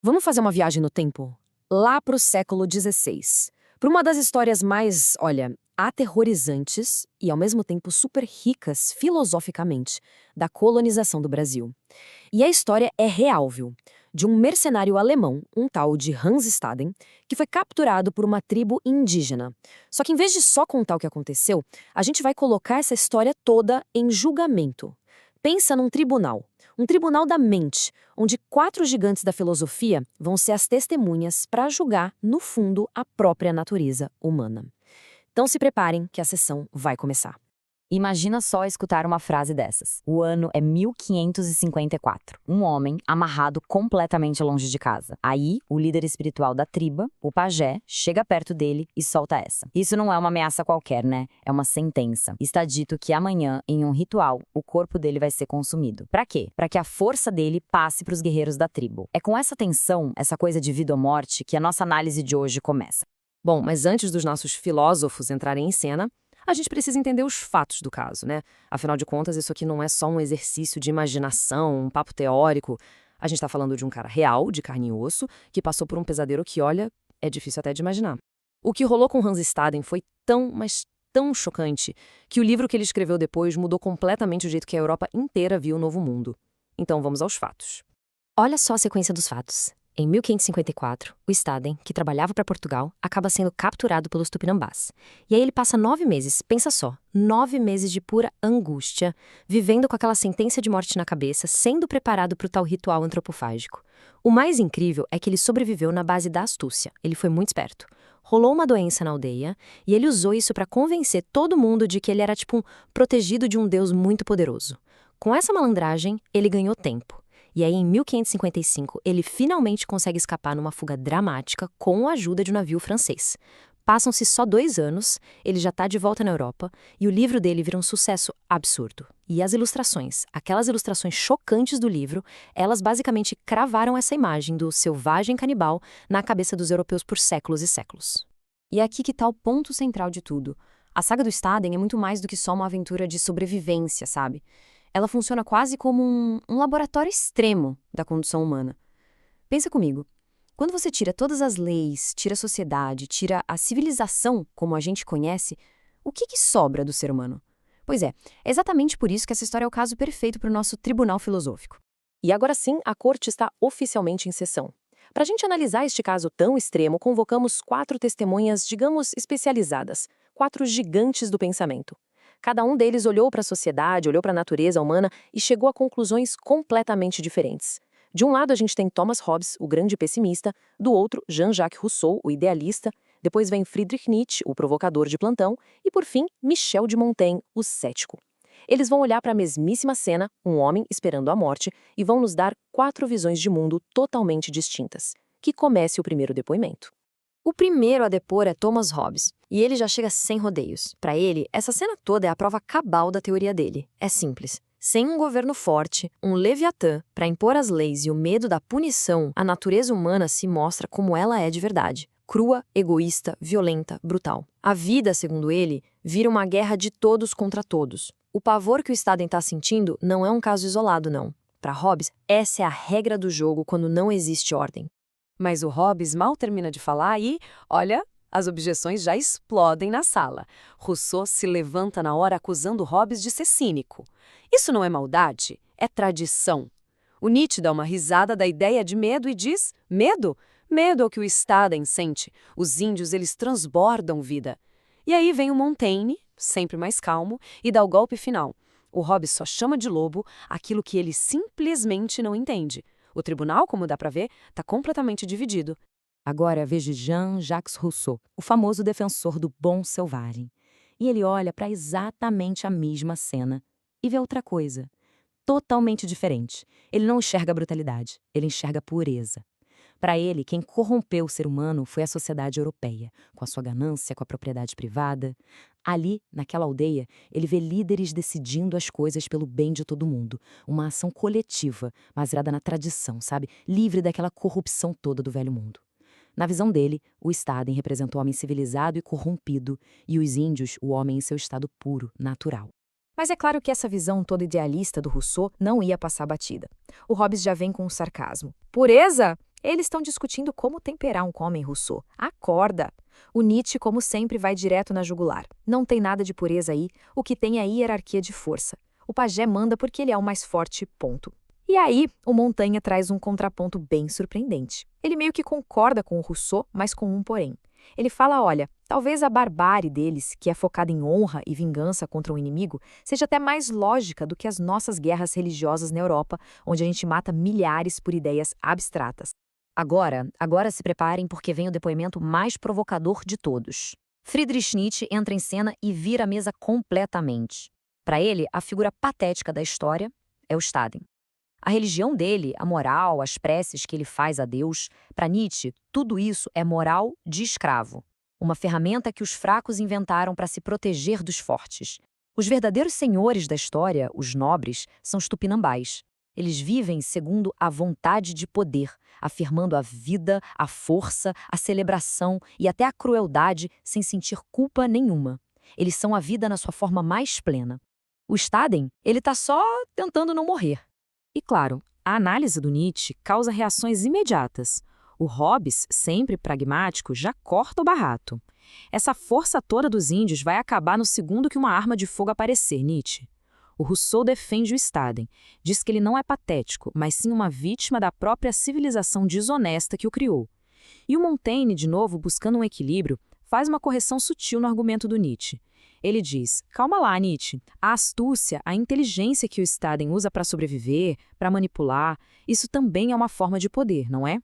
Vamos fazer uma viagem no tempo? Lá para o século XVI. Para uma das histórias mais, olha, aterrorizantes e ao mesmo tempo super ricas filosoficamente da colonização do Brasil. E a história é real, viu? De um mercenário alemão, um tal de Hans Staden, que foi capturado por uma tribo indígena. Só que em vez de só contar o que aconteceu, a gente vai colocar essa história toda em julgamento. Pensa num tribunal. Um tribunal da mente, onde 4 gigantes da filosofia vão ser as testemunhas para julgar, no fundo, a própria natureza humana. Então se preparem que a sessão vai começar. Imagina só escutar uma frase dessas. O ano é 1554. Um homem amarrado completamente longe de casa. Aí, o líder espiritual da tribo, o pajé, chega perto dele e solta essa. Isso não é uma ameaça qualquer, né? É uma sentença. Está dito que amanhã, em um ritual, o corpo dele vai ser consumido. Pra quê? Pra que a força dele passe pros guerreiros da tribo. É com essa tensão, essa coisa de vida ou morte, que a nossa análise de hoje começa. Bom, mas antes dos nossos filósofos entrarem em cena, a gente precisa entender os fatos do caso, né? Afinal de contas, isso aqui não é só um exercício de imaginação, um papo teórico. A gente está falando de um cara real, de carne e osso, que passou por um pesadelo que, olha, é difícil até de imaginar. O que rolou com Hans Staden foi tão, mas tão chocante, que o livro que ele escreveu depois mudou completamente o jeito que a Europa inteira viu o Novo Mundo. Então vamos aos fatos. Olha só a sequência dos fatos. Em 1554, o Staden, que trabalhava para Portugal, acaba sendo capturado pelos Tupinambás. E aí ele passa 9 meses, pensa só, 9 meses de pura angústia, vivendo com aquela sentença de morte na cabeça, sendo preparado para o tal ritual antropofágico. O mais incrível é que ele sobreviveu na base da astúcia. Ele foi muito esperto. Rolou uma doença na aldeia e ele usou isso para convencer todo mundo de que ele era tipo um protegido de um deus muito poderoso. Com essa malandragem, ele ganhou tempo. E aí, em 1555, ele finalmente consegue escapar numa fuga dramática com a ajuda de um navio francês. Passam-se só 2 anos, ele já está de volta na Europa, e o livro dele vira um sucesso absurdo. E as ilustrações, aquelas ilustrações chocantes do livro, elas basicamente cravaram essa imagem do selvagem canibal na cabeça dos europeus por séculos e séculos. E é aqui que está o ponto central de tudo. A saga do Staden é muito mais do que só uma aventura de sobrevivência, sabe? Ela funciona quase como um laboratório extremo da condição humana. Pensa comigo, quando você tira todas as leis, tira a sociedade, tira a civilização como a gente conhece, o que sobra do ser humano? Pois é exatamente por isso que essa história é o caso perfeito para o nosso tribunal filosófico. E agora sim, a corte está oficialmente em sessão. Para a gente analisar este caso tão extremo, convocamos 4 testemunhas, digamos, especializadas, 4 gigantes do pensamento. Cada um deles olhou para a sociedade, olhou para a natureza humana e chegou a conclusões completamente diferentes. De um lado a gente tem Thomas Hobbes, o grande pessimista, do outro Jean-Jacques Rousseau, o idealista, depois vem Friedrich Nietzsche, o provocador de plantão, e por fim Michel de Montaigne, o cético. Eles vão olhar para a mesmíssima cena, um homem esperando a morte, e vão nos dar 4 visões de mundo totalmente distintas. Que comece o primeiro depoimento. O primeiro a depor é Thomas Hobbes, e ele já chega sem rodeios. Para ele, essa cena toda é a prova cabal da teoria dele. É simples. Sem um governo forte, um Leviatã, para impor as leis e o medo da punição, a natureza humana se mostra como ela é de verdade. Crua, egoísta, violenta, brutal. A vida, segundo ele, vira uma guerra de todos contra todos. O pavor que o Staden está sentindo não é um caso isolado, não. Para Hobbes, essa é a regra do jogo quando não existe ordem. Mas o Hobbes mal termina de falar e, olha, as objeções já explodem na sala. Rousseau se levanta na hora acusando Hobbes de ser cínico. Isso não é maldade, é tradição. O Nietzsche dá uma risada da ideia de medo e diz, medo? Medo é o que o Staden sente. Os índios, eles transbordam vida. E aí vem o Montaigne, sempre mais calmo, e dá o golpe final. O Hobbes só chama de lobo aquilo que ele simplesmente não entende. O tribunal, como dá para ver, está completamente dividido. Agora veja Jean-Jacques Rousseau, o famoso defensor do bom selvagem. E ele olha para exatamente a mesma cena e vê outra coisa, totalmente diferente. Ele não enxerga brutalidade, ele enxerga pureza. Para ele, quem corrompeu o ser humano foi a sociedade europeia, com a sua ganância, com a propriedade privada. Ali, naquela aldeia, ele vê líderes decidindo as coisas pelo bem de todo mundo. Uma ação coletiva, baseada na tradição, sabe? Livre daquela corrupção toda do velho mundo. Na visão dele, o Staden representa o homem civilizado e corrompido, e os índios, o homem em seu estado puro, natural. Mas é claro que essa visão toda idealista do Rousseau não ia passar batida. O Hobbes já vem com um sarcasmo. Pureza? Eles estão discutindo como temperar um homem, Rousseau. Acorda! O Nietzsche, como sempre, vai direto na jugular. Não tem nada de pureza aí, o que tem é hierarquia de força. O pajé manda porque ele é o mais forte, ponto. E aí, o Montaigne traz um contraponto bem surpreendente. Ele meio que concorda com o Rousseau, mas com um porém. Ele fala, olha, talvez a barbárie deles, que é focada em honra e vingança contra um inimigo, seja até mais lógica do que as nossas guerras religiosas na Europa, onde a gente mata milhares por ideias abstratas. Agora se preparem porque vem o depoimento mais provocador de todos. Friedrich Nietzsche entra em cena e vira a mesa completamente. Para ele, a figura patética da história é o Staden. A religião dele, a moral, as preces que ele faz a Deus, para Nietzsche, tudo isso é moral de escravo. Uma ferramenta que os fracos inventaram para se proteger dos fortes. Os verdadeiros senhores da história, os nobres, são os tupinambás. Eles vivem segundo a vontade de poder, afirmando a vida, a força, a celebração e até a crueldade sem sentir culpa nenhuma. Eles são a vida na sua forma mais plena. O Staden, ele tá só tentando não morrer. E claro, a análise do Nietzsche causa reações imediatas. O Hobbes, sempre pragmático, já corta o barato. Essa força toda dos índios vai acabar no segundo que uma arma de fogo aparecer, Nietzsche. O Rousseau defende o Staden, diz que ele não é patético, mas sim uma vítima da própria civilização desonesta que o criou. E o Montaigne, de novo, buscando um equilíbrio, faz uma correção sutil no argumento do Nietzsche. Ele diz, calma lá, Nietzsche, a astúcia, a inteligência que o Staden usa para sobreviver, para manipular, isso também é uma forma de poder, não é?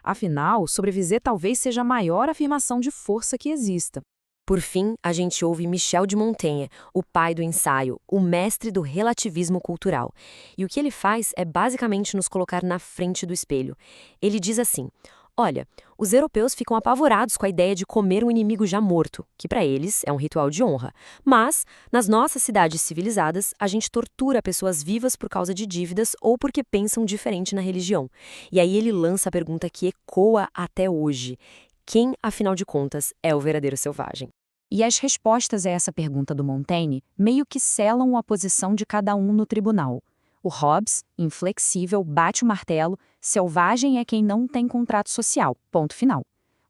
Afinal, sobreviver talvez seja a maior afirmação de força que exista. Por fim, a gente ouve Michel de Montaigne, o pai do ensaio, o mestre do relativismo cultural. E o que ele faz é basicamente nos colocar na frente do espelho. Ele diz assim, olha, os europeus ficam apavorados com a ideia de comer um inimigo já morto, que para eles é um ritual de honra. Mas, nas nossas cidades civilizadas, a gente tortura pessoas vivas por causa de dívidas ou porque pensam diferente na religião. E aí ele lança a pergunta que ecoa até hoje. Quem, afinal de contas, é o verdadeiro selvagem? E as respostas a essa pergunta do Montaigne meio que selam a posição de cada um no tribunal. O Hobbes, inflexível, bate o martelo, selvagem é quem não tem contrato social, ponto final.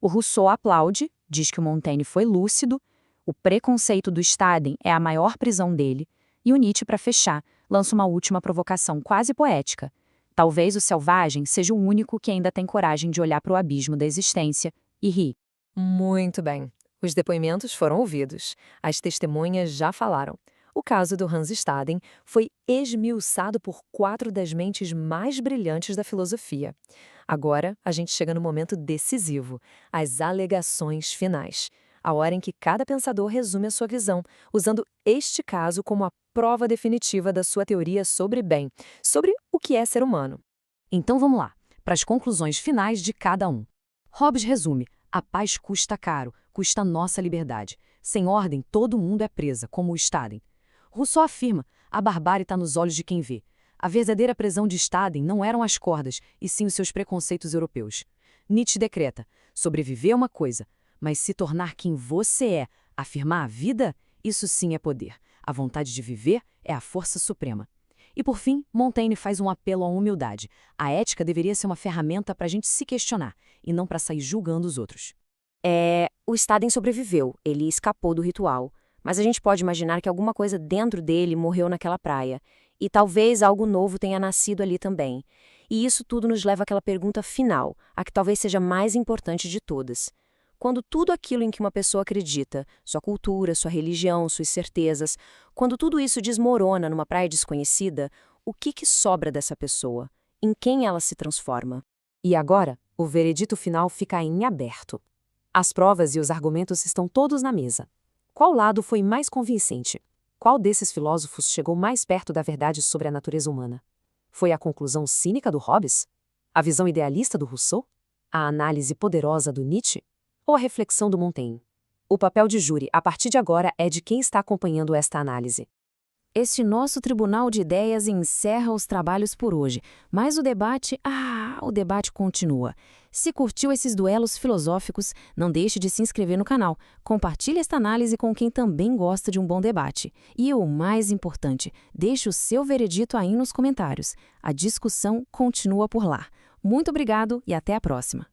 O Rousseau aplaude, diz que o Montaigne foi lúcido, o preconceito do Staden é a maior prisão dele, e o Nietzsche, para fechar, lança uma última provocação quase poética. Talvez o selvagem seja o único que ainda tem coragem de olhar para o abismo da existência e rir. Muito bem. Os depoimentos foram ouvidos. As testemunhas já falaram. O caso do Hans Staden foi esmiuçado por 4 das mentes mais brilhantes da filosofia. Agora, a gente chega no momento decisivo, as alegações finais. A hora em que cada pensador resume a sua visão, usando este caso como a prova definitiva da sua teoria sobre bem, sobre o que é ser humano. Então vamos lá, para as conclusões finais de cada um. Hobbes resume, a paz custa caro, custa nossa liberdade. Sem ordem, todo mundo é presa, como o Staden. Rousseau afirma, a barbárie está nos olhos de quem vê. A verdadeira prisão de Staden não eram as cordas, e sim os seus preconceitos europeus. Nietzsche decreta, sobreviver é uma coisa, mas se tornar quem você é, afirmar a vida, isso sim é poder. A vontade de viver é a força suprema. E por fim, Montaigne faz um apelo à humildade. A ética deveria ser uma ferramenta para a gente se questionar, e não para sair julgando os outros. O Staden sobreviveu, ele escapou do ritual, mas a gente pode imaginar que alguma coisa dentro dele morreu naquela praia, e talvez algo novo tenha nascido ali também. E isso tudo nos leva àquela pergunta final, a que talvez seja mais importante de todas. Quando tudo aquilo em que uma pessoa acredita, sua cultura, sua religião, suas certezas, quando tudo isso desmorona numa praia desconhecida, o que sobra dessa pessoa? Em quem ela se transforma? E agora, o veredito final fica em aberto. As provas e os argumentos estão todos na mesa. Qual lado foi mais convincente? Qual desses filósofos chegou mais perto da verdade sobre a natureza humana? Foi a conclusão cínica do Hobbes? A visão idealista do Rousseau? A análise poderosa do Nietzsche? Ou a reflexão do Montaigne? O papel de júri, a partir de agora, é de quem está acompanhando esta análise. Este nosso tribunal de ideias encerra os trabalhos por hoje, mas o debate continua. Se curtiu esses duelos filosóficos, não deixe de se inscrever no canal, compartilhe esta análise com quem também gosta de um bom debate. E o mais importante, deixe o seu veredito aí nos comentários. A discussão continua por lá. Muito obrigado e até a próxima!